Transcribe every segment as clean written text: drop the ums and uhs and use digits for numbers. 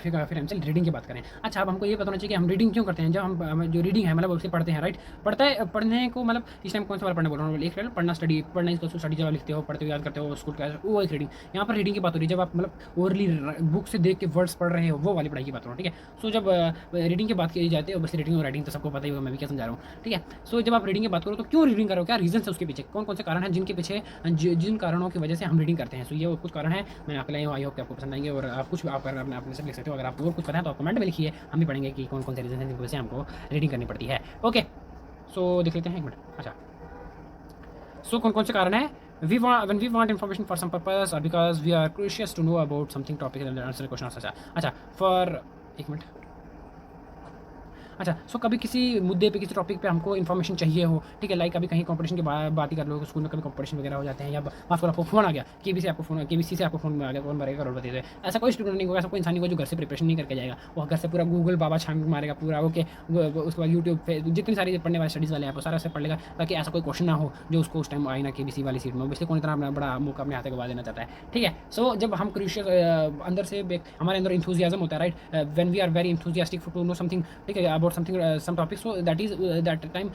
फिर हम चल रीडिंग की बात करें। अच्छा, अब हमको ये पता होना चाहिए कि हम रीडिंग क्यों करते हैं। जब हम जो रीडिंग है मतलब उसे पढ़ते हैं, राइट? पढ़ने को मतलब इस टाइम कौन सा वाला पढ़ने बोल रहा हूँ, एक पढ़ना स्टडी, पढ़ना इसको स्टडी जब आप लिखते हो, पढ़ते हो, याद करते हो, स्कूल का वो एक रीडिंग। यहाँ पर रीडिंग की बात हो रही है जब आप मतलब ओरली बुक से देख के वर्ड्स पढ़ रहे हो, वो वाली पढ़ाई की बात हो रहा हूँ, ठीक है। सो जब रीडिंग की बात की जाती है, बस रीडिंग और राइटिंग तो सबको पता ही होगा, मैं भी क्या समझा रहा हूँ, ठीक है। सो जब आप रीडिंग की बात करो तो क्यों रीडिंग करो, क्या रीजन है उसके पीछे, कौन कौन से कारण हैं जिनके पीछे जिन कारणों की वजह से हम रीडिंग करते हैं। सो ये कुछ कारण है मैंने आपको लाए, आई होप कि आपको पसंद आएंगे। और आप कुछ आप अपने से लिख सकते हो, अगर आपको और कुछ पता है तो आप कमेंट में लिखिए, हम भी पढ़ेंगे कि कौन कौन से रीजन हैं जिनकी वजह से हमको रीडिंग करनी पड़ती है। ओके, सो देख लेते हैं, एक मिनट। अच्छा, सो कौन कौन से कारण है। When we want information for some purpose or because we are curious to know about something topic and answer a question or such। अच्छा, for एक मिनट। अच्छा, सो कभी किसी मुद्दे पे, किसी टॉपिक पे हमको इन्फॉर्मेशन चाहिए हो, ठीक है, लाइक कभी कहीं कंपटीशन की बात ही कर लो, स्कूल में कभी कंपटीशन वगैरह हो जाते हैं, या माफ करो आपको फोन आ गया, केबीसी से आपको फोन आ गया, कौन भरेगा करोड़पति से। ऐसा कोई स्टूडेंट नहीं होगा, ऐसा कोई इंसान नहीं होगा जो घर से प्रिपरेशन नहीं करके जाएगा, वो घर से पूरा गूगल बाबा छान मारेगा पूरा, ओके। उसके बाद यूट्यूब पे जितनी सारी पढ़ने वाले स्टडीज़ वाले हैं वो सारा से पढ़ लेगा, ताकि ऐसा कोई क्वेश्चन ना हो जो उसको उस टाइम आए ना केबीसी वाली सीट में। इसलिए कौन इतना अपना बड़ा मौका अपने हाथ गवा देना चाहता है, ठीक है। सो जब हम क्रूशियल अंदर से हमारे अंदर इंथुजियाज्म होता है, right, when we are very enthusiastic to know something, ठीक है, about something some topic, so that time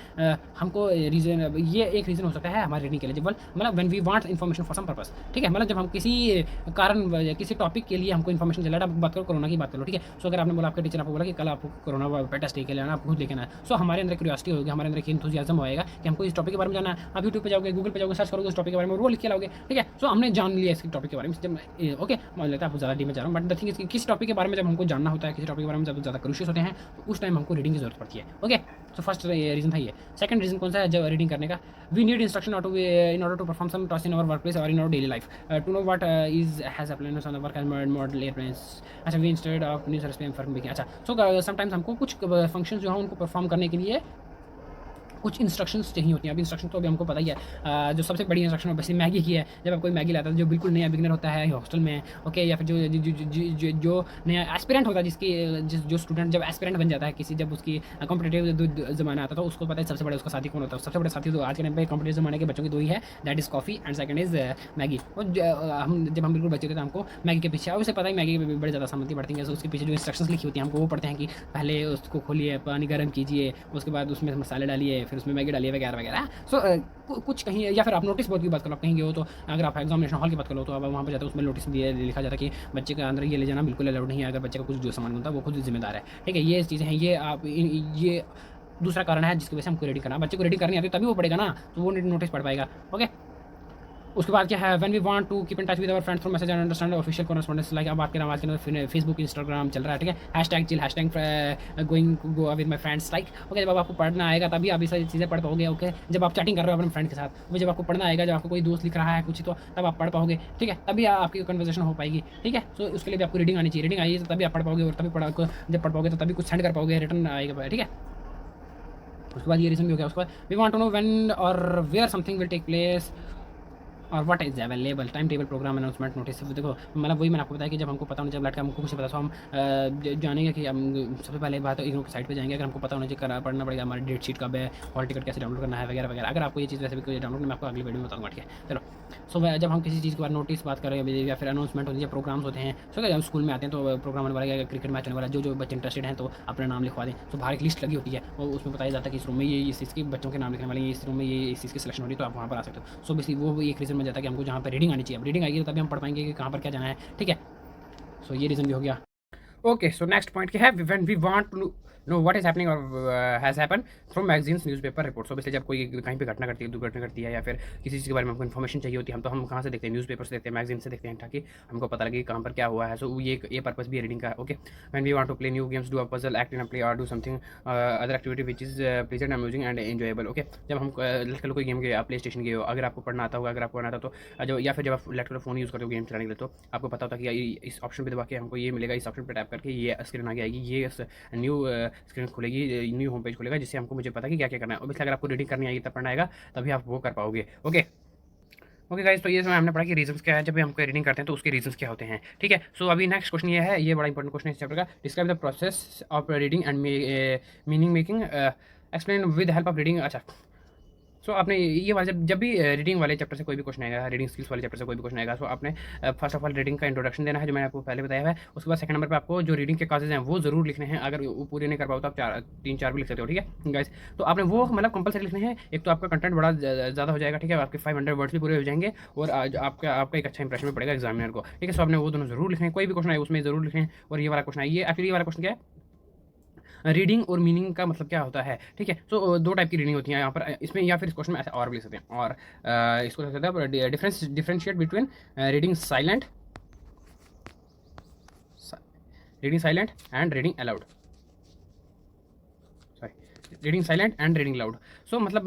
हमको रीजन, ये एक रीज़न हो सकता है हमारे रीडिंग के लिए, जब मतलब when we want information for some purpose, ठीक है, मतलब जब हम किसी कारण किसी टॉपिक के लिए हमको इन्फॉर्मेशन चाहिए। आप बात करो कोरोना की बात करो, ठीक है। सो अगर आपने बोला, आपके टीचर आपको बोला कि कल आपको कोरोना पे टेस्ट लेके लेना, आपको खुद लेके आना, सो हमारे अंदर क्यूरियोसिटी होगी, हमारे अंदर इंथुजियाज्म होएगा कि हमको इस टॉपिक के बारे में जानना है। आप यूट्यूब पे जाओगे, गूगल पे जाओगे, सर्च करोगे उस टॉपिक के बारे में, वो लिख के लाओगे, ठीक है। सो हमने जान लिया इस टॉपिक के बारे में, जब ओके, मान लेता है आपको ज़्यादा डी में जा रहा हूँ, बट द थिंग इज किस टॉपिक के बारे में जब हमको जानना होता है, किसी टॉपिक के बारे में जब ज़्यादा क्रूशियस होते हैं, तो उस टाइम हमको रीडिंग की जरूरत पड़ती है, ओके। सो फर्स्ट रीजन था ये। सेकंड रीजन कौन सा है जब रीडिंग करने का, we need instruction in order to perform some tasks in our workplace or in our daily life, to know what is has appliances on the work as model airplanes। अच्छा, we instead of news for making, अच्छा, so sometimes हमको कुछ functions जो है उनको perform करने के लिए कुछ इंस्ट्रक्शंस चाहिए होती हैं। अब इंस्ट्रक्शन तो अभी हमको पता ही है, जो सबसे बड़ी इंस्ट्रक्शन वैसे मैगी की है। जब आप कोई मैगी लाता है, जो बिल्कुल नया बिगनर होता है हॉस्टल में, ओके, या फिर जो नया एस्पिरेंट होता है, जो स्टूडेंट जब एस्पिरेंट बन जाता है किसी, जब उसकी कॉम्पिटेटिव ज़माना आता है, तो उसको पता है सबसे बड़े उसका साथी कौन होता है। सबसे बड़े साथी तो आज के टाइम पे कॉम्पिटेटिव ज़माने के बच्चों की दो ही है, that is coffee and second is Maggi. और हम जब हम बिल्कुल बच्चे थे तो हमको मैगी के पीछे, अब उसे पता है मैगी में बड़े ज़्यादा सहमति बढ़ती है, उसके पीछे जो इंस्ट्रक्शंस लिखी होती हैं हमको वो पढ़ते हैं कि पहले उसको खोलिए, पानी गर्म कीजिए, उसके बाद उसमें मसाले डालिए, फिर उसमें मैगी डालिए वगैरह वगैरह। सो कुछ कहीं, या फिर आप नोटिस बोर्ड की बात करो, आप कहीं गए हो तो अगर आप एग्जामिनेशन हॉल की बात करो तो आप वहाँ पर जाते हो, उसमें नोटिस भी लिखा जाता है कि बच्चे के अंदर ये ले जाना बिल्कुल अलाउड नहीं है, अगर बच्चे का कुछ जो सामान बनता है वो खुद जिम्मेदार है, ठीक है। ये चीज़ें हैं, ये दूसरा कारण है जिसकी वजह से हमको रीडिंग करना। बच्चे को रीडिंग करनी आती है तभी वो पढ़ेगा ना, तो वो नोटिस पढ़ पाएगा, ओके। उसके बाद क्या है, when we want to keep in touch with our friends through message and understand official correspondence, like अब बात करें आज के अंदर फेसबुक इंस्टाग्राम चल रहा है, ठीक है, hashtag chill, hashtag going with my friends, like okay. जब आपको पढ़ना आएगा तभी आप ये सारी चीज़ें पढ़ पाओगे, ओके। जब आप चैटिंग कर रहे हो अपने फ्रेंड के साथ, वो जब आपको पढ़ना आएगा, जब आपको कोई दोस्त लिख रहा है कुछ, तो तब आप पढ़ पाओगे, ठीक है, तभी आपकी कन्वर्सेशन हो पाएगी, ठीक है। सो उसके लिए भी आपको रीडिंग आनी चाहिए, रीडिंग आई तो तभी आप पढ़ पाओगे, और तभी जब पढ़ पाओगे तो तभी कुछ सेंड कर पाओगे, रिटर्न आएगा, ठीक है। उसके बाद ये रीज़न भी हो गया। उसके बाद we want to know when और where something will take place और what is available, time table, programme, announcement, notice. देखो मतलब वही मैंने आपको बताया कि जब हमको पता होना चाहिए, लाइट का हमको कुछ पता, तो हम जानेंगे कि हम सबसे पहले बात इग्नोर की साइट पे जाएंगे, अगर हमको पता होना चाहिए, पढ़ना पड़ेगा हमारी डेट शीट कब है, हॉल टिकट कैसे डाउनलोड करना है वगैरह वगैरह। अगर आपको ये चीज़ वैसे भी कोई डाउनलोड, मैं आपको अगली वीडियो में बताऊंगा, ठीक है। चलो, सो जब हम किसी चीज़ के बाद नोटिस बात करें या फिर अनाउंसमेंट होती है, प्रोग्राम्स होते हैं, सो जब स्कूल में आते हैं तो प्रोग्राम होने वाला है, क्रिकेट मैच होने वाला है, जो बच्चे इंटरेस्टेड हैं तो अपना नाम लिखवा दें। तो बाहर एक लिस्ट लगी होती है और उसमें बताया जाता है कि इस रूम में ये इस चीज़ के बच्चों के नाम लिखने वाले हैं, इस रूम में ये इस चीज़ की सिलेक्शन हो रही है, तो आप वहाँ पर आ सकते हो। सो बेसिकली वो एक रीज़न बन जाता है कि हमको जहाँ पर रीडिंग आनी चाहिए। अब रीडिंग आएगी तो तभी हम पढ़ पाएंगे कि कहाँ पर क्या जाना है, ठीक है। सो ये रीज़न भी हो गया। ओके, सो नेक्स्ट पॉइंट क्या है, when we want to know what is happening और has happen from magazines, newspaper, reports. Obviously जब कोई कहीं पे घटना करती है, दुर्घटना करती है, या फिर किसी चीज़ के बारे में हमको इन्फॉर्मेशन चाहिए होती है, हम कहाँ से देखते हैं, न्यूज़पेपर से देखते हैं, मैगजीन से देखते हैं, ताकि हमको पता लगे कहाँ पर क्या हुआ है। सो ये पर्पस भी है रीडिंग का, okay. When we want to play new games, do a puzzle, act in a play और do something other activity which is pleasant, amusing and enjoyable, okay. जब हम लेट कोई गेम गए, आप प्ले स्टेशन गए हो, अगर आपको पढ़ना आता होगा, अगर आपको पढ़ना आता तो जो, या फिर जब आप लेट फ़ोन यूज़ करते हो गेम चलाने के लिए, तो आपको पता होता है कि इस ऑप्शन पर दबा के हमको ये मिलेगा, इस ऑप्शन पर टैप करके ये स्क्रीन आगे आएगी, ये न्यू स्क्रीन खुलेगी, न्यू होम पेज खुलेगा, जिससे हमको मुझे पता कि क्या क्या करना है। ऑब्वियसली अगर आपको रीडिंग करनी आएगी तब पढ़ना आएगा, तभी आप वो कर पाओगे, ओके। ओके गाइस, तो ये समय हमने पढ़ा कि रीजंस क्या है, जब भी हमको रीडिंग करते हैं तो उसके रीजंस क्या होते हैं, ठीक है। सो अभी नेक्स्ट क्वेश्चन ये है, ये बड़ा इंपॉर्टेंट क्वेश्चन है इस चैप्टर का, describe the process of reading and meaning making, explain with help of reading. अच्छा, सो आपने ये वाला जब भी रीडिंग वाले चैप्टर से कोई भी क्वेश्चन आएगा, रीडिंग स्किल्स वाले चैप्टर से कोई भी क्वेश्चन आएगा, सो आपने फर्स्ट ऑफ ऑल रीडिंग का इंट्रोडक्शन देना है, जो मैंने आपको पहले बताया है। उसके बाद सेकंड नंबर पे आपको जो रीडिंग के काजेज हैं वो जरूर लिखने हैं। अगर वो पूरे नहीं कर पाओ तो आप 3-4 भी लिख सकते हो, ठीक है गाइस। तो आपने वो मतलब कंपलसरी लिखने हैं। एक तो आपका कंटेंट बड़ा ज़्यादा हो जाएगा, ठीक है, आपके 500 वर्ड्स भी पूरे हो जाएंगे और आपका एक अच्छा इंप्रेशन भी पड़ेगा एग्जामिनर को, ठीक है। सो आपने वो दोनों जरूर लिखने हैं, कोई भी क्वेश्चन आए उसमें जरूर लिखें। और ये वाला क्वेश्चन है, ये एक्चुअली ये वाला क्वेश्चन क्या है, रीडिंग और मीनिंग का मतलब क्या होता है, ठीक है। सो दो टाइप की रीडिंग होती है यहाँ पर इसमें, या फिर इस क्वेश्चन में ऐसे और भी लिख सकते हैं। और इसको लिख सकते हैं differentiate between reading silent and reading aloud, reading silent and reading loud. So मतलब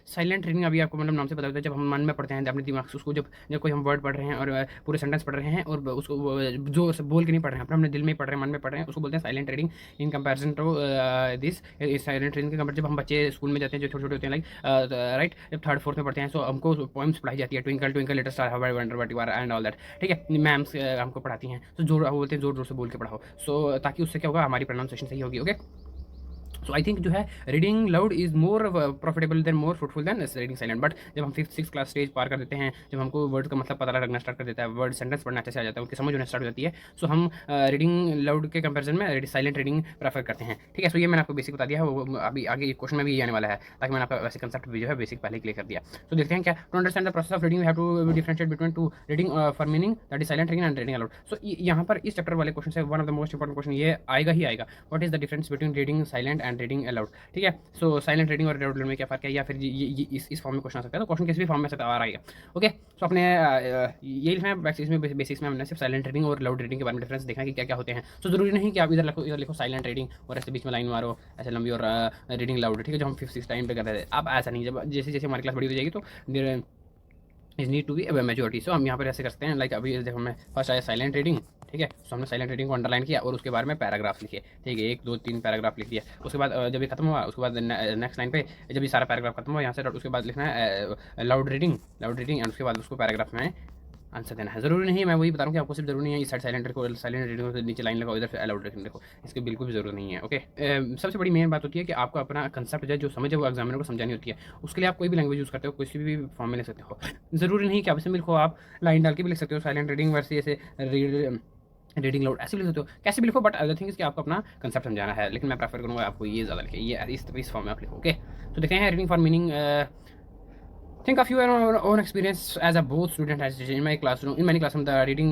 साइलेंट रीडिंग अभी आपको मतलब नाम से पता होता है, जब हम मन में पढ़ते हैं अपने दिमाग से उसको, जब जब कोई हम वर्ड पढ़ रहे हैं और पूरे सेंटेंस पढ़ रहे हैं और उसको जोर से बोल के नहीं पढ़ रहे हैं, अपने दिल में ही पढ़ रहे हैं, मन में पढ़ रहे हैं, उसको बोलते हैं silent reading. In comparison to this silent reading के कंपेयर, जब हम बच्चे स्कूल में जाते हैं जो छोटे छोटे होते हैं, लाइक राइट, जब 3rd 4th में पढ़ते हैं, सो हमको पोइम्स पढ़ाई जाती है, twinkle twinkle little star how I wonder what you are and all that, ठीक है। मैम्स हमको पढ़ाती हैं, तो जोर बोलते हैं, जोर जोर से बोल के पढ़ाओ, सो ताकि उससे क्या होगा, हमारी प्रोनाउंसिएशन सही होगी, ओके। सो आई थिंक जो है reading loud is more profitable than more fruitful than reading silent. But जब हम 5th-6th क्लास स्टेज पार कर देते हैं, जब हमको वर्ड का मतलब पता लगना स्टार्ट कर देता है, वर्ड सेंटेंस पढ़ना अच्छे से आ जाता है, उनकी समझ होना स्टार्ट हो जाती है, सो हम रीडिंग लाउड के कंपेरिजन में साइलेंट रीडिंग प्रेफर करते हैं, ठीक है। सो ये मैंने आपको बेसिक बता दिया है, वो अभी आगे क्वेश्चन में भी आने वाला है, ताकि मैंने आपका वैसे कंसेप्ट भी जो है बेसिक पहले क्लियर कर दिया। तो देखते हैं क्या, to understand the process of reading we have to differentiate between two reading for meaning, that is silent reading and reading aloud. So यहाँ पर इस चैप्टर वाले क्वेश्चन से one of the most important question ये आएगा ही आएगा, what is the difference between reading silent and reading aloud, ठीक है। सो साइलेंट रीडिंग और लाउड में क्या फ़र्क है, या फिर ये इस फॉर्म में क्वेश्चन आ सकता है, तो क्वेश्चन किसी भी फॉर्म में आ रहा है, ओके। सो अपने ये लिखना है इसमें, बेसिक्स में हमने सिर्फ साइलेंट रीडिंग और लाउड रीडिंग के बारे में डिफरेंस देखना है कि क्या क्या होते हैं। सो जरूरी नहीं कि आप इधर लिखो साइलेंट रीडिंग और ऐसे बीच में लाइन मारो ऐसे लंबी, और रीडिंग लाउड, ठीक है, जो हम 5th-6th टाइम पे कर रहे थे। अब ऐसा नहीं, जब जैसे जैसे हमारी क्लास बड़ी हो जाएगी तो is need to be majority. So हम यहाँ पर ऐसे करते हैं, लाइक अभी देखो मैं फर्स्ट आया साइलेंट रीडिंग, ठीक है। सो हमने साइलेंट रीडिंग को अंडरलाइन किया और उसके बारे में पैराग्राफ लिखे, ठीक है, 1 2 3 पैराग्राफ लिख दिया। उसके बाद जब ये खत्म हुआ, उसके बाद नेक्स्ट लाइन पे जब ये सारा पैराग्राफ खत्म हुआ यहाँ से, उसके बाद लिखना है लाउड रीडिंग एंड उसके बाद उसको पैराग्राफ में आंसर देना है। ज़रूरी नहीं है, मैं वही बता रहा हूँ कि आपको सिर्फ ज़रूरी नहीं है इस साइड साइलेंट रखो, साइलेंट रीडिंग से नीचे लाइन लगाओ, इधर से अलाउड रीडिंग देखो, इसकी बिल्कुल भी ज़रूरत नहीं है, ओके। सबसे बड़ी मेन बात होती है कि आपको अपना कंसेप्ट जो समझ है वो एग्जामिनर को समझानी होती है। उसके लिए आप कोई भी लैंग्वेज यूज़ करते हो, किसी भी फॉर्म में ले सकते हो, ज़रूरी नहीं कि आप इसमें लिखो, आप लाइन डाल के भी लिख सकते हो, साइलेंट रीडिंग वैसे ऐसे रीडिंग लाउड ऐसे भी लिख सकते हो, कैसे भी लिखो, बट अदर थिंग कि आपको अपना कंसेप्ट समझाना है। लेकिन मैं प्रेफर करूँगा आपको ये ज़्यादा लिखे, ये इस फॉर्म में आप लिखो, ओके। तो देखते हैं reading for meaning. Think of your own experience as a both student as in my classroom. In many classrooms, the reading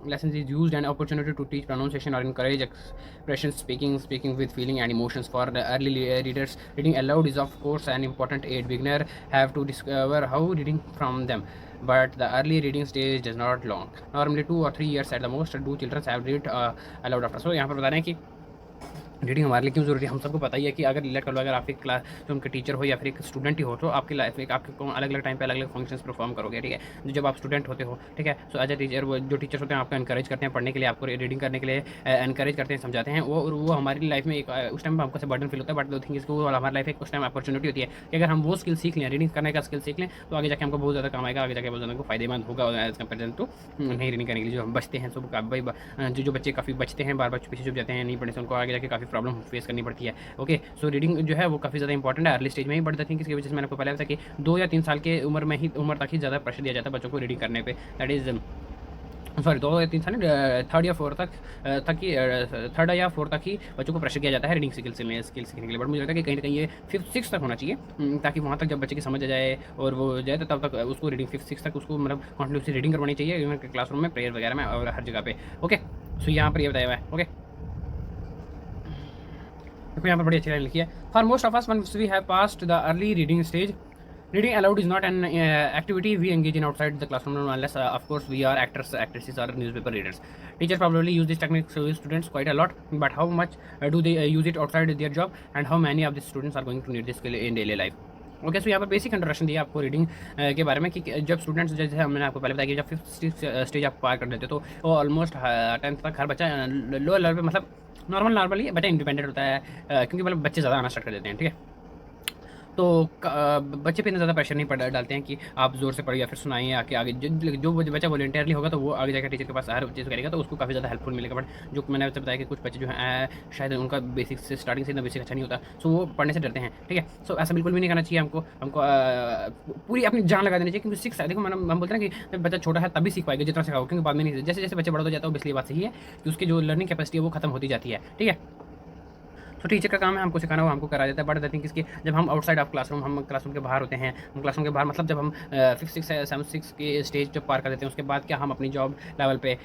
lessons is used an opportunity to teach pronunciation or encourage expression, speaking with feeling and emotions. For the early readers, reading aloud is of course an important aid. Beginner have to discover how reading from them. But the early reading stage does not long. Normally 2 or 3 years at the most. Do children have read aloud after? So यहाँ पर बता रहे हैं कि reading हमारे लिए क्यों ज़रूरी है। हम सबको पता ही है कि अगर रिलेट कर लो, अगर आप एक क्लास जो उनके टीचर हो या फिर एक स्टूडेंट ही हो, तो आपकी लाइफ में आपके अलग अलग टाइम पे अलग अलग फंक्शंस परफॉर्म करोगे, ठीक है। जब आप स्टूडेंट होते हो, ठीक है, सो एज ए टीचर वो जो टीचर्स होते हैं आपको एनकरेज करते हैं पढ़ने के लिए, आपको रीडिंग करने के लिए एनकरेज करते हैं, समझाते हैं, वो हमारी लाइफ में एक उस टाइम हमको से बर्डन फील होता है, बट दो थिंग इसको हमारी लाइफ एक उस टाइम अपॉर्चुनिटी होती है कि अगर हम वो स्किल सीख लें, रीडिंग करने का स्किल सीख लें, तो आगे जाके हमको बहुत ज़्यादा काम आएगा, आगे जाके बहुत ज़्यादा फायदेमंद होगा एज कम्पेरिजन टू नहीं रीडिंग करने के लिए। जो हम बचते हैं, सब भाई जो बच्चे काफ़ी बचते हैं, बार बार पीछे छुप जाते हैं नहीं पढ़ने से, उनको आगे जाके काफ़ी प्रॉब्लम फेस करनी पड़ती है, ओके। सो रीडिंग जो है वो काफ़ी ज़्यादा इंपॉर्टेंट है अर्ली स्टेज में ही, बट द थिंग इसकी वजह से मैंने आपको पहले बताया कि 2 या 3 साल के उम्र तक ही ज़्यादा प्रेशर दिया जाता है बच्चों को रीडिंग करने पे, दैट इज़ सॉरी 2 या 3 साल, 3rd या 4th तक ही 3rd या 4th तक ही बच्चों को प्रेशर किया जाता है रीडिंग स्किल सीखने के लिए। बट मुझे लगता है कि कहीं ना कहीं ये 5th-6th तक होना चाहिए, ताकि वहाँ तक जब बच्चे की समझ आ जाए और वो जाए, तो तब तक उसको रीडिंग 5th-6th तक उसको मतलब कॉन्टिन्यूसली रीडिंग करवानी चाहिए क्लासरूम में, प्रेयर वगैरह में और हर जगह पे, ओके। सो यहाँ पर ये बताया हुआ है, ओके। देखो यहाँ पर बड़ी अच्छी लाइन लिखी है, for most of us once we have passed the early reading stage, reading aloud is not an activity we engage in outside the classroom unless of course we are actors, actresses or newspaper readers. Teachers probably use this technique to students quite a lot, but how much do they use it outside their job, and how many of the students are going to need this skill in daily life? Okay. So यहाँ पर basic introduction दिया आपको reading के बारे में कि जब students, जैसे हमने आपको पहले बताया कि जब 5th स्टेज आप पार कर देते तो वो ऑलमोस्ट 10th तक हर बच्चा लोअर लेवल पे मतलब नॉर्मली बच्चा इंडिपेंडेंट होता है, क्योंकि मतलब बच्चे ज़्यादा आना स्टार्ट कर देते हैं, ठीक है। तो बच्चे पे इतना ज़्यादा प्रेशर नहीं डालते हैं कि आप ज़ोर से पढ़िए या फिर सुनाइए आके आगे जो बच्चा वॉलंटियरली होगा तो वो आगे जाकर टीचर के पास हर चीज़ करेगा तो उसको काफ़ी ज़्यादा हेल्पफुल मिलेगा। बट जो मैंने आपसे बताया कि कुछ बच्चे जो हैं शायद उनका बेसिक से स्टार्टिंग से इतना बेसिक अच्छा नहीं होता, सो वो पढ़ने से डरते हैं। ठीक है, सो ऐसा बिल्कुल भी नहीं करना चाहिए। हमको पूरी अपनी जान लगा देनी चाहिए, क्योंकि सीख देखो हम बोलते हैं ना कि जब बच्चा छोटा है तभी सीख पाएगा जितना सिखाओ, क्योंकि बाद में नहीं, जैसे जैसे बच्चे बड़ा हो जाता है वो, इसलिए बात सही है कि उसकी जो लर्निंग कैपेसिटी है वो खत्म होती जाती है। ठीक है, तो टीचर का काम है हमको सिखाना, वो हमको करा देता है। बट द थिंग इसकी जब हम आउटसाइड ऑफ क्लासरूम, हम क्लासरूम के बाहर होते हैं, हम क्लासरूम के बाहर मतलब जब हम 5th 6 7 6 के स्टेज जब पार कर देते हैं, उसके बाद क्या हम अपनी जॉब लेवल पे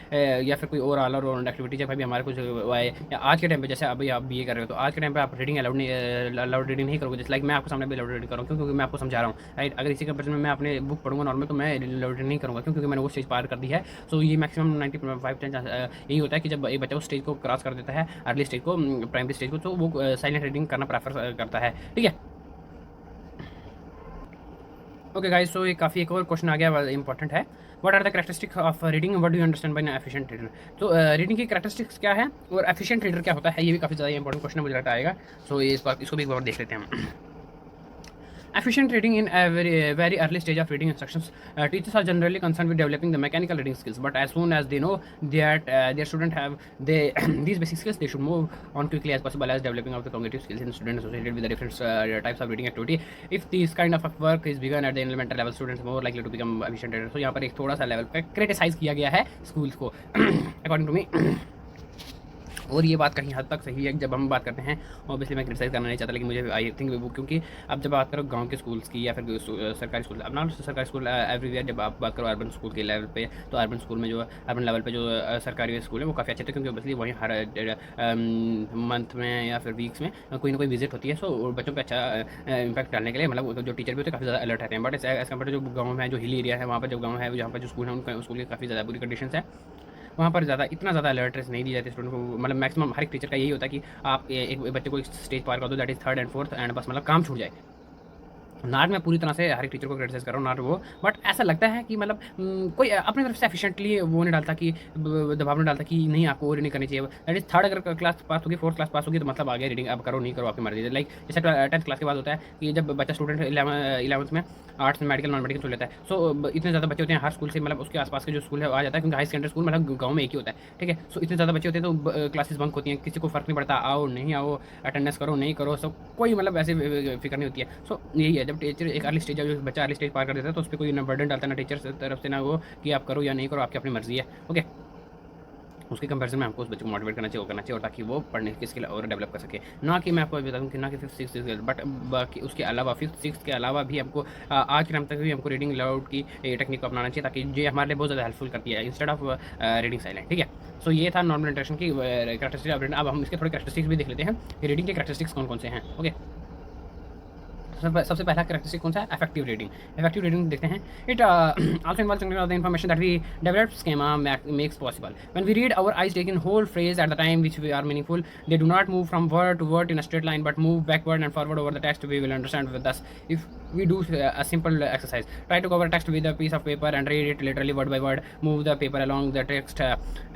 या फिर कोई और ऑल एक्टिविटी जब अभी हमारे कुछ आए, या आज के टाइम पे जैसे अभी आप बीए कर रहे हो तो आज के टाइम पे आप रीडिंग अलाउड रीडिंग नहीं करोगे। जैसे लाइक मैं आपके सामने भी अलाउड रीडिंग करूँ क्योंकि मैं आपको समझा रहा हूँ, राइट। अगर इसी कंपेरिजन में मैं अपने बुक पढ़ूंगा नॉर्मल तो मैं अलाउड रीडिंग नहीं करूँगा, क्योंकि मैंने वो स्टेज पार कर दी है। सो ये मैक्सिमम 95% यही होता है कि जब एक बच्चा उस स्टेज को क्रॉस कर देता है, अर्ली स्टेज को, प्राइमरी स्टेज को, तो वो साइलेंट रीडिंग करना प्रेफर करता है। ठीक है, ओके गाइस, सो ये काफ़ी एक और क्वेश्चन आ गया, इंपॉर्टेंट है। What are the characteristic of reading, what do you understand by efficient reader. तो रीडिंग की कैरेक्टरिस्टिक्स क्या है और एफिशिएंट रीडर क्या होता है, ये भी काफ़ी ज़्यादा इंपॉर्टेंट क्वेश्चन मुझे लगता आएगा। सो ये इस बात इसको भी एक बार देख लेते हैं हम। Efficient reading in a very early stage of reading instructions. Teachers are generally concerned with developing the mechanical reading skills, but as soon as they know that their student have these basic skills, they should move on quickly as possible as developing of the cognitive skills in students associated with the different types of reading activity. If this kind of work is begun at the elementary level, students are more likely to become efficient readers. So यहाँ पर एक थोड़ा सा level पे criticise किया गया है schools को अकॉर्डिंग टू मी। और ये बात कहीं हद तक सही है। जब हम बात करते हैं, ऑब्वियसली मैं क्रिटिसाइज करना नहीं चाहता, लेकिन मुझे आई थिंक वो, क्योंकि अब जब बात करो गांव के स्कूल्स की या फिर सरकारी स्कूल, अब नॉट सरकारी स्कूल एवरीवेयर, जब आप बात करो अर्बन स्कूल के लेवल पे, तो अर्बन स्कूल में जो अर्बन लेवल पे जो सरकारी स्कूल है वो काफ़ी अच्छे थे, क्योंकि ऑब्वियसली वहीं हर मंथ में या फिर वीक्स में कोई ना कोई विजिट होती है। सो बच्चों पर अच्छा इम्पैक्ट डालने के लिए मतलब जो टीचर भी होते हैं काफ़ी ज़्यादा अलर्ट रहते हैं। बट एज कम्पेयर जो गाँव में जो हिली एरिया है, वहाँ पर जो गाँव है, जहाँ पर जो स्कूल है, उनका स्कूल की काफ़ी ज़्यादा बुरी कंडीशन है। वहाँ पर इतना ज़्यादा अलर्टनेस नहीं दी जाती स्टूडेंट को। मतलब मैक्सिमम हर एक टीचर का यही होता है कि आप एक बच्चे को स्टेज पार कर दो, that is 3rd and 4th, and बस मतलब काम छूट जाए। नॉट मैं पूरी तरह से हर एक टीचर को क्रिटिसाइज कर रहा हूँ, नॉट वो, बट ऐसा लगता है कि मतलब कोई अपनी तरफ से एफिशिएंटली वो नहीं डालता, कि दबाव नहीं डालता कि नहीं आपको और नहीं करनी चाहिए। दैट इज 3rd अगर क्लास पास होगी, 4th क्लास पास होगी, तो मतलब आ गया रीडिंग, अब करो नहीं करो आपकी मर्जी। लाइक जैसे 10th क्लास के बाद होता है कि जब बच्चा स्टूडेंट 11th में आर्ट्स में मेडिकल नॉन मेडिकल चल लेता है। सो इतने ज़्यादा बच्चे होते हैं हर स्कूल से, मतलब उसके आसपास के जो स्कूल है आ जाता है, क्योंकि हाई सेकेंडरी स्कूल मतलब गाँव में एक ही होता है। ठीक है, सो इतने ज़्यादा बच्चे होते हैं तो क्लासेस बंक होती हैं, किसी को फर्क नहीं पड़ता, आओ नहीं आओ, अटेंडेंस करो नहीं करो, सब कोई मतलब ऐसे फिक्र नहीं होती है। सो यही है, जब टीचर एक अर्ली स्टेज, जब बच्चा अर्ली स्टेज पार कर देता है तो उस पर कोई ना बर्डन डालता है, ना टीचर की तरफ से, ना वो कि आप करो या नहीं करो, आपकी अपनी मर्जी है। ओके, उसके कंपैरिजन में हमको उस बच्चे को मोटिवेट करना चाहिए, वो करना चाहिए, और ताकि वो पढ़ने की स्किल और डेवलप कर सके। ना कि मैं आपको बता दूं कि ना कि 5th 6th स्किल, बट बाकी उसके अलावा 5th 6th के अलावा भी हमको आज के टाइम तक भी हमको रीडिंग लाउड की टेक्निक को अपनाना चाहिए, ताकि ये हमारे लिए बहुत ज़्यादा हेल्पफुल करती है इंस्टेड ऑफ रीडिंग साइलेंट। ठीक है, सो ये था नॉर्मल इंट्रेक्शन की कैरेक्टरिस्टिक्स। अब हम इसके थोड़े कैरेक्टरिस्टिक्स भी देख लेते हैं कि रीडिंग के कैरेक्टरिस्टिक्स कौन कौन से हैं। ओके, सबसे पहला कैरेक्टरिस्टिक कौन सा है, इफेक्टिव रीडिंग। इफेक्टिव रीडिंग देखते हैं, it also involves the information that we develop schema makes possible when we read our eyes take in whole phrase at the time which we are meaningful, they do not move from word to word in a straight line but move backward and forward over the text we will understand with this if we do a simple exercise. Try to cover text with a piece of paper and read it literally word by word. Move the paper along the text,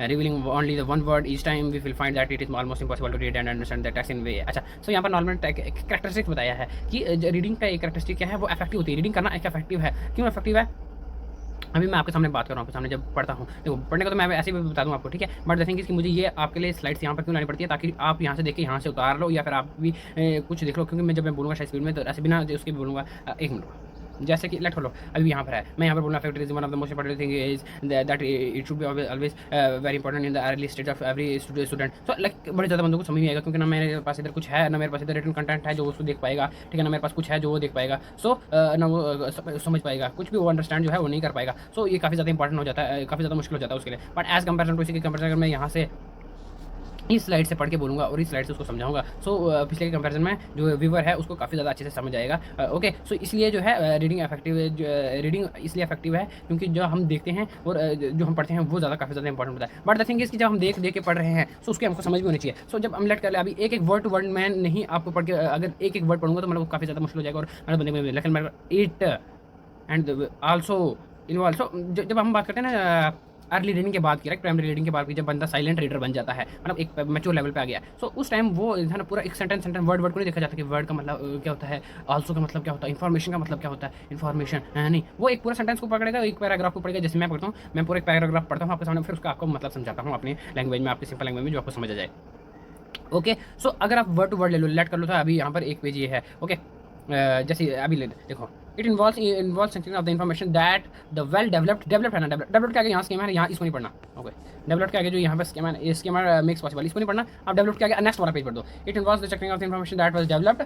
revealing only the one word each time. We will find that it is almost impossible to read and understand the text in way. अच्छा, so यहाँ पर normal characteristic बताया है कि reading का एक characteristic क्या है, वो इफेक्टिव होती है। रीडिंग करना एक इफेक्टिव है। क्यों इफेक्टिव है? अभी मैं आपके सामने बात कर रहा हूँ, आपके सामने जब पढ़ता हूँ, देखो पढ़ने को तो मैं ऐसे भी बता दूँ आपको, ठीक है, बट द थिंग इज़ कि मुझे ये आपके लिए स्लाइड्स यहाँ पर क्यों लानी पड़ती है, ताकि आप यहाँ से देख के यहाँ से उतार लो, या फिर आप भी कुछ देख लो, क्योंकि मैं जब मैं बोलूँगा शायद स्पीड में, तो ऐसे बिना उसके भी बोलूँगा। एक मिनट, जैसे कि लेट हो लो, अभी यहाँ पर है, मैं यहाँ पर बोलना factor is one of the most important thing is that it should be always very important in the early stage of every student. So like बड़े ज़्यादा बंदों को समझ नहीं आएगा, क्योंकि ना मेरे पास इधर कुछ है, ना मेरे पास इधर रिटन कंटेंट है जो उसको देख पाएगा, ठीक है, ना मेरे पास कुछ है जो वो देख पाएगा। सो ना वो समझ पाएगा, कुछ भी वो अंडरस्टैंड जो है वो नहीं कर पाएगा। सो ये काफ़ी ज़्यादा इंपॉर्टेंट हो जाता है, काफ़ी ज़्यादा मुश्किल हो जाता है उसके लिए। बट एज कंपेरिजन टू इसी के कंपेरिजन अगर मैं यहाँ से इस स्लाइड से पढ़ के बोलूँगा और इस स्लाइड से उसको समझाऊंगा, सो पिछले के कंपैरिजन में जो व्यूवर है उसको काफ़ी ज़्यादा अच्छे से समझ आएगा। ओके, सो इसलिए जो है रीडिंग इफेक्टिव, रीडिंग इसलिए इफेक्टिव है क्योंकि जो हम देखते हैं और जो हम पढ़ते हैं वो ज़्यादा काफ़ी ज़्यादा इंपॉर्टेंट होता है। बट द थिंग इज़ कि जब हम देख के पढ़ रहे हैं तो उसके हमको समझ भी होनी चाहिए। सो जब हम लेट कर ले, अभी एक वर्ड टू वर्ड मैं नहीं आपको पढ़ के, अगर एक वर्ड पढ़ूंगा तो मतलब काफ़ी ज़्यादा मुश्किल हो जाएगा और हर बंदे को, लेकिन इट एंड आल्सो इन्वॉल्व। सो जब हम बात करते हैं ना अर्ली रीडिंग के बाद की, राइट, प्राइमरी रीडिंग के बाद की, जब बंदा साइलेंट रीडर बन जाता है, मतलब एक मैच्योर लेवल पे आ गया, सो उस टाइम वो इंसान पूरा एक सेंटेंस वर्ड वर्ड को नहीं देखा जाता कि वर्ड का मतलब क्या होता है, आल्सो का मतलब क्या होता है, इन्फॉर्मेशन का मतलब क्या होता है, इन्फॉर्मेशन नहीं, वो एक पूरा सेंटेंस को पकड़ेगा, एक पैराग्राफ को पढ़ेगा। जैसे मैं पढ़ता हूँ, मैं पूरा एक पैराग्राफ पढ़ता हूँ आपके सामने, फिर उसका आपको मतलब समझाता हूँ अपनी लैंग्वेज में, आपकी सिंपल लैंग्वेज में, जो आपको समझ आ जाए। ओके, सो अगर आप वर्ड टू वर्ड ले लो, लेट कर लो, तो अभी यहाँ पर एक पेज ये है। ओके, जैसे अभी ले देखो, it involve sensing of the information that the well developed है ना, डेवलप्ड के आगे यहाँ स्कीमा है, यहाँ इसको नहीं पढ़ना। ओके, डेवलप्ड के आगे जो यहाँ पर स्कीमा मेक्स पॉसिबल, इसको नहीं पढ़ना। आप डेवलप्ड के आगे नेक्स्ट वाला पेज पढ़ दो। It involves the checking of the information that was developed,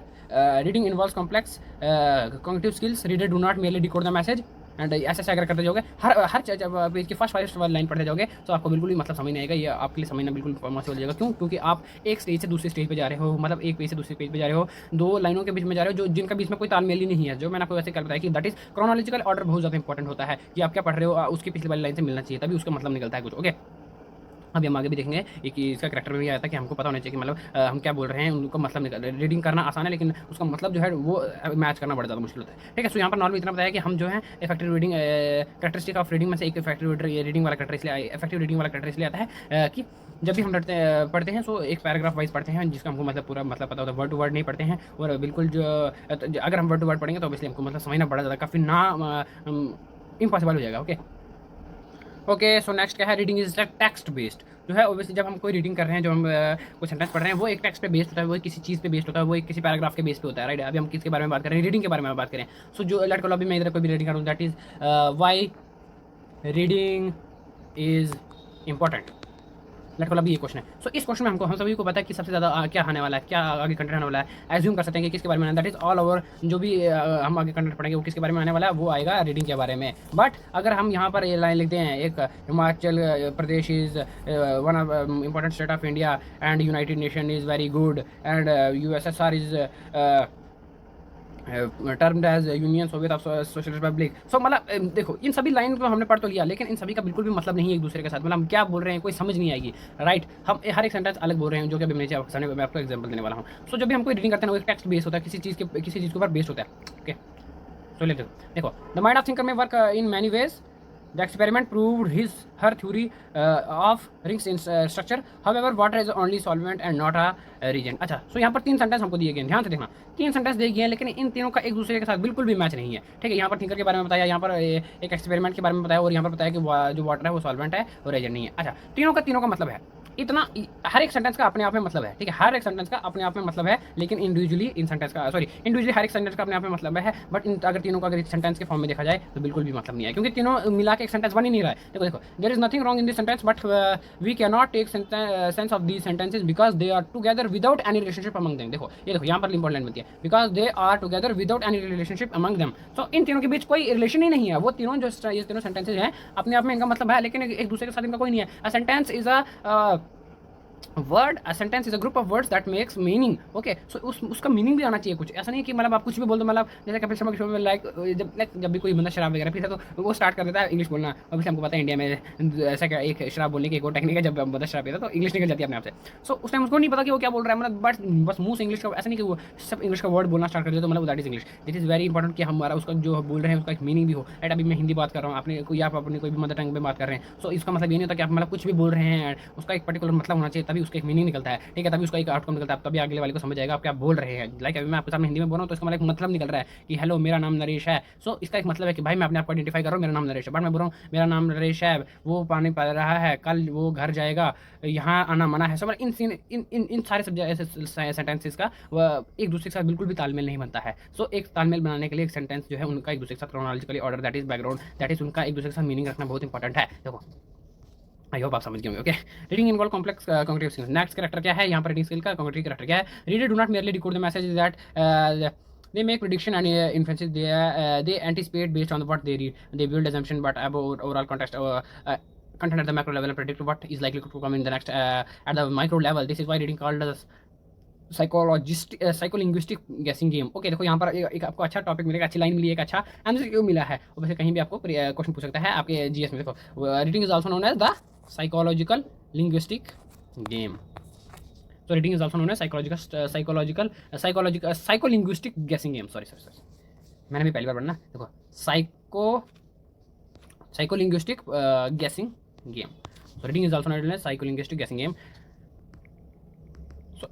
reading involves complex cognitive skills, reader do not merely decode the message, and ऐसे अगर करते जाओगे, हर पेज की फर्स्ट वाली लाइन पढ़ते जाओगे, तो आपको बिल्कुल भी मतलब समझ नहीं आएगा, ये आपके लिए समझना बिल्कुल पॉसिबल हो जाएगा। क्यों? क्योंकि आप एक स्टेज से दूसरे स्टेज पे जा रहे हो, मतलब एक पेज से दूसरे पेज पे जा रहे हो, दो लाइनों के बीच में जा रहे हो, जो जिनका बीच में कोई तालमेल ही नहीं है। जो मैंने आपको वैसे कल बताया कि दैट इज क्रोनोलॉजिकल ऑर्डर बहुत ज़्यादा इंपॉर्टेंट होता है, कि आप क्या पढ़ रहे हो उसकी पिछली वाली लाइन से मिलना चाहिए, तभी उसका मतलब निकलता है कुछ। ओके, अभी हम आगे भी देखेंगे कि इसका करैक्टर में भी आया था कि हमको पता होना चाहिए कि मतलब हम क्या बोल रहे हैं, उनको मतलब निकल, रीडिंग करना आसान है, लेकिन उसका मतलब जो है वो मैच करना बड़ा ज़्यादा मुश्किल होता है। ठीक है, सो यहाँ पर नॉर्मल इतना बताया कि हम जो है effective reading characteristic of reading में से एक इफेक्टिव रीडिंग वाला करैक्टर इसलिए इफेक्टिव रीडिंग वाला करैक्टर इसलिए आता है कि जब भी हम पढ़ते हैं, सो एक पैराग्राफ वाइज पढ़ते हैं, जिसका हमको मतलब पूरा मतलब पता होता है, वर्ड टू वर्ड नहीं पढ़ते हैं। और बिल्कुल जो अगर हम वर्ड टू वर्ड पढ़ेंगे तो ऑब्वियसली हमको मतलब समझना बड़ा ज़्यादा काफ़ी ना इम्पॉसिबल हो जाएगा। ओके, ओके, सो नेक्स्ट क्या है, रीडिंग इज टेक्स्ट बेस्ड। जो है ऑब्वियसली जब हम कोई रीडिंग कर रहे हैं, जो हम कोई सेंटेंस पढ़ रहे हैं, वो एक टेक्स्ट पे बेस्ड होता है, वो किसी चीज़ पे बेस्ड होता है, वो एक किसी पैराग्राफ के बेस पे होता है, राइट। अभी हम किसके बारे में बात कर रहे हैं, रीडिंग के बारे में बात करें। सो जो लेट को अभी मैं इधर कोई भी रीडिंग करूँ, that is why reading is important. लेट को अभी ये क्वेश्चन है। सो इस क्वेश्चन में हमको हम सभी को पता है कि सबसे ज़्यादा क्या आने वाला है, क्या आगे कंटेंट आने वाला है। एज्यूम कर सकते हैं कि किसके बारे में, दैट इज ऑल ओवर जो भी हम आगे कंटेंट पढ़ेंगे वो किसके बारे में आने वाला है, वो आएगा रीडिंग के बारे में। बट अगर हम यहाँ पर ये लाइन लिखते हैं, एक Himachal Pradesh is one of important state of India and United Nation is very good and USSR is termed as union soviet of social republic. So मतलब देखो, इन सभी लाइन को हमने पढ़ तो लिया, लेकिन इन सभी का बिल्कुल भी मतलब नहीं है एक दूसरे के साथ, मतलब हम क्या बोल रहे हैं कोई समझ नहीं आएगी, राइट। हम हर एक सेंटेंस अलग बोल रहे हैं, जो कि अभी मैं आपको एग्जाम्पल देने वाला हूँ। सो जब भी हम कोई रीडिंग करते हैं, वो एक टेक्स्ट बेस होता है, किसी चीज़ के ऊपर बेस्ड होता है। ओके, तो लेते देखो, द माइंड ऑफ थिंकर में work in many ways. The experiment proved her theory of rings in structure. However, water is only solvent and not a reagent. अच्छा, सो यहाँ पर 3 सेंटेंस हमको दिए गए हैं, ध्यान से देखना। 3 सेंटेंस दिए गए हैं, लेकिन इन तीनों का एक दूसरे के साथ बिल्कुल भी मैच नहीं है। ठीक है, यहाँ पर थिंकर के बारे में बताया, यहाँ पर एक एक्सपेरिमेंट के बारे में बताया, और यहाँ पर बताया कि जो वाटर है वो सॉल्वेंट है और एजेंट नहीं है। अच्छा, तीनों का मतलब है इतना, हर एक सेंटेंस का अपने आप में मतलब है। ठीक है, हर एक सेंटेंस का अपने आप में मतलब है, लेकिन इंडिविजुअली इंडिविजुअली हर एक सेंटेंस का अपने आप में मतलब है। बट अगर तीनों का अगर सेंटेंस के फॉर्म में देखा जाए तो बिल्कुल भी मतलब नहीं है, क्योंकि तीनों मिला के एक सेंटेंस बन ही नहीं रहा है। देखो there is nothing wrong in this sentence, but we can not take sense of these sentences because they are together without any relationship among them. देखो ये देखो, यहाँ पर इंपॉर्टेंट लाइन बनती है, because they are together without any relationship among them. So इन तीनों के बीच कोई रिलेशन ही नहीं है। वो तीनों जो ये तीनों सेंटेंसेज हैं, अपने आप में इनका मतलब है, लेकिन एक दूसरे के साथ इनका कोई नहीं है। A sentence is a sentence is a group of words that makes meaning. Okay, so उसका मीनिंग भी आना चाहिए कुछ, ऐसा नहीं कि मतलब आप कुछ भी बोल दो। मतलब जैसे कपिल शर्मा के शो में जब भी कोई बंदा शराब वगैरह पीता तो वो स्टार्ट कर देता है इंग्लिश बोलना। अभी हमको पता है इंडिया में ऐसा क्या एक शराब बोलने की एक और टेक्निक है, जब बंदा शराब पीता तो इंग्लिश निकल जाती है अपने आप से। सो उस टाइम उसको नहीं पता कि वो क्या बोल रहा है, मतलब बस मुंह से इंग्लिश का, ऐसा नहीं कि वो सब इंग्लिश का वर्ड बोलना स्टार्ट कर दे तो मतलब that is English. It is very important कि हमारा उसका जो बोल रहे हैं उसका एक मीनिंग भी हो। राइट, अभी मैं हिंदी बात कर रहा हूँ, आपने कोई आप अपनी कोई भी मदर टंग में बात कर रहे हैं, सो इसका मतलब ये नहीं होता कि आप मतलब कुछ भी बोल रहे हैं, उसका एक पर्टिकुलर मतलब होना चाहिए, तभी उसका एक मीनिंग निकलता है। ठीक है, तभी उसका एक आउटकम निकलता है, तभी अगले वाले को समझ आएगा आप क्या बोल रहे हैं। लाइक अभी मैं आपके सामने हिंदी में बोल रहा हूँ तो इसका मतलब निकल रहा है कि हेलो मेरा नाम नरेश है। सो इसका एक मतलब है कि भाई मैं अपने आप को आइडेंटिफाई कर रहा हूँ, मेरा नाम नरेश है। बट मैं बोल रहा हूँ मेरा नाम नरेश है, वो पानी पा रहा है, कल वो घर जाएगा, यहाँ आना मना है। सो इन सारे सेंटेंसेस का एक दूसरे के साथ बिल्कुल भी तालमेल नहीं बनता है। सो एक तालमेल बनाने के लिए एक सेंटेंस जो है उनका एक दूसरे के साथ chronologically order, that is background, that is उनका एक दूसरे के साथ मीनिंग रखना बहुत इंपॉर्टेंट है। देखो आई होप आप समझ गए होंगे। Okay, reading involve complex cognitive skills. Next character क्या है यहाँ पर, रीडिंग स्किल का कॉग्निटिव कैरेक्टर क्या है। Reader do not merely decode the message that they make prediction and inferences. They anticipate based on what they read. They build assumption but about overall context content at the macro level and predict what is likely to come in the next at the micro level. This is why reading called as साइकोलिंग्विस्टिक guessing game. Okay, देखो यहाँ पर एक आपको अच्छा topic मिलेगा, अच्छी line मिली, एक अच्छा एमसीक्यू मिला है, और वैसे कहीं भी आपको क्वेश्चन पूछ सकता है आपके जीएस में। देखो, reading is also known as the psychological linguistic game. तो reading is also known as psycholinguistic guessing game. Sorry, मैंने भी पहली बार पढ़ना। देखो, psycholinguistic guessing game. So reading is also not psycholinguistic guessing game.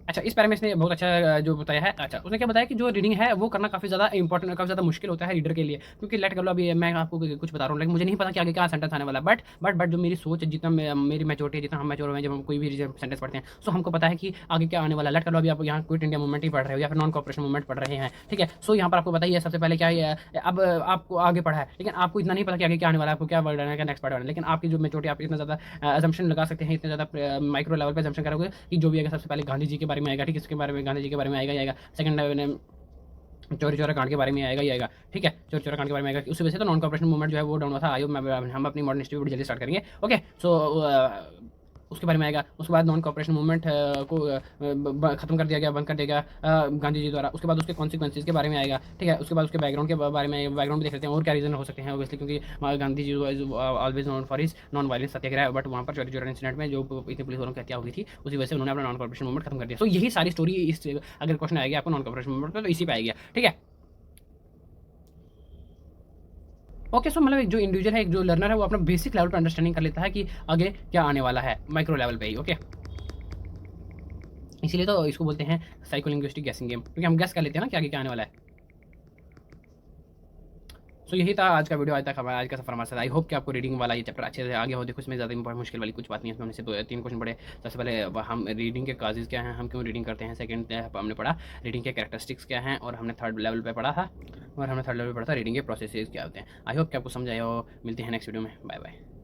अच्छा, इस बारे में इसने बहुत अच्छा जो बताया है। अच्छा, उसने क्या बताया कि जो रीडिंग है वो करना काफ़ी ज़्यादा इंपॉर्टेंट, काफ़ी ज़्यादा मुश्किल होता है रीडर के लिए, क्योंकि लेट कर लो अभी मैं आपको कुछ बता रहा हूँ, लेकिन मुझे नहीं पता कि आगे क्या सेंटेंस आने वाला है। बट जो मेरी सोच है, जितना मेरी मैच्योरिटी है, जितना हम मैच्योर हुए हैं जब हम कोई भी सेंटेंस पढ़ते हैं, सो हमको पता है कि आगे क्या आने वाला है। लेट कर लो अभी आप यहाँ क्विट इंडिया मूवमेंट ही पढ़ रहे हो या फिर नॉन कॉपरेशन मूवमेंट पढ़ रहे हैं, ठीक है। सो यहाँ पर आपको बताइए सबसे पहले क्या है, अब आपको आगे पढ़ा है, लेकिन आपको इतना नहीं पता कि आगे क्या आने वाला है, आपको क्या वर्ड आना है, क्या नेक्स्ट पार्ट आना है। लेकिन आपकी जो मैच्योरिटी, आप इतना ज़्यादा अजम्पशन लगा सकते हैं, इतने ज़्यादा माइक्रो लेवल पर अजम्पशन करोगे कि जो भी आएगा सबसे पहले गांधी जी के बारे में आएगा, ठीक है, इसके बारे में गांधी जी के बारे में आएगा ही आएगा। सेकंड चोरी चोरा कांड के बारे में आएगा ही आएगा, ठीक है, चोरी चोरा कांड के बारे में आएगा। उस वजह से तो नॉन कॉपरेशन मूवमेंट जो है वो डाउन हुआ था। आयो हम अपनी मॉडर्न हिस्ट्री बड़ी जल्दी स्टार्ट करेंगे, ओके। सो उसके बारे में आएगा। उसके बाद नॉन कॉपरेशन मूवमेंट को खत्म कर दिया गया, बंद कर दिया गया गांधी जी द्वारा। उसके बाद उसके कॉन्सिक्वेंसेज के बारे में आएगा, ठीक है। उसके बाद उसके बैकग्राउंड के बारे में, बैकग्राउंड भी देख लेते हैं और क्या रीज़न हो सकते हैं, ऑब्वियसली क्योंकि Gandhi ji always known for his non violence satyagraha, but वहाँ पर चोरी चोरा इंसिडेंट में जो इतने पुलिस वालों की हत्या हुई थी, उसी वजह से उन्होंने अपना नॉन कॉपरेशन मूवमेंट खत्म कर दिया। तो यही सारी स्टोरी इस, अगर क्वेश्चन आएगा आपको नॉन कॉपरेशन मूवमेंट पर, तो इसी पे आएगी, ठीक है। ओके, सो मतलब एक जो इंडिविजुअल है, एक जो लर्नर है, वो अपना बेसिक लेवल पे अंडरस्टैंडिंग कर लेता है कि आगे क्या आने वाला है, माइक्रो लेवल पे ही, ओके। इसीलिए तो इसको बोलते हैं साइकोलिंग्विस्टिक गैसिंग गेम, क्योंकि हम गैस कर लेते हैं ना कि आगे क्या आने वाला है। सो यही था आज का वीडियो, आज तक हमारा आज का सफर हमारे साथ। आई होप कि आपको रीडिंग वाला ये चैप्टर अच्छे से आगे हो। देखो इसमें ज़्यादा मुश्किल वाली कुछ बात नहीं है, इसमें हमने से 2-3 क्वेश्चन पढ़े। सबसे पहले हम रीडिंग के काजेज़ क्या हैं, हम क्यों रीडिंग करते हैं। सेकंड हमने पढ़ा रीडिंग के कैरेक्टरिस्टिक्स क्या हैं, और हमने थर्ड लेवल पे पढ़ा था, रीडिंग के प्रोसेसेस क्या होते हैं। आई होप कि आपको समझ आया हो। मिलते हैं नेक्स्ट वीडियो में, बाय बाय।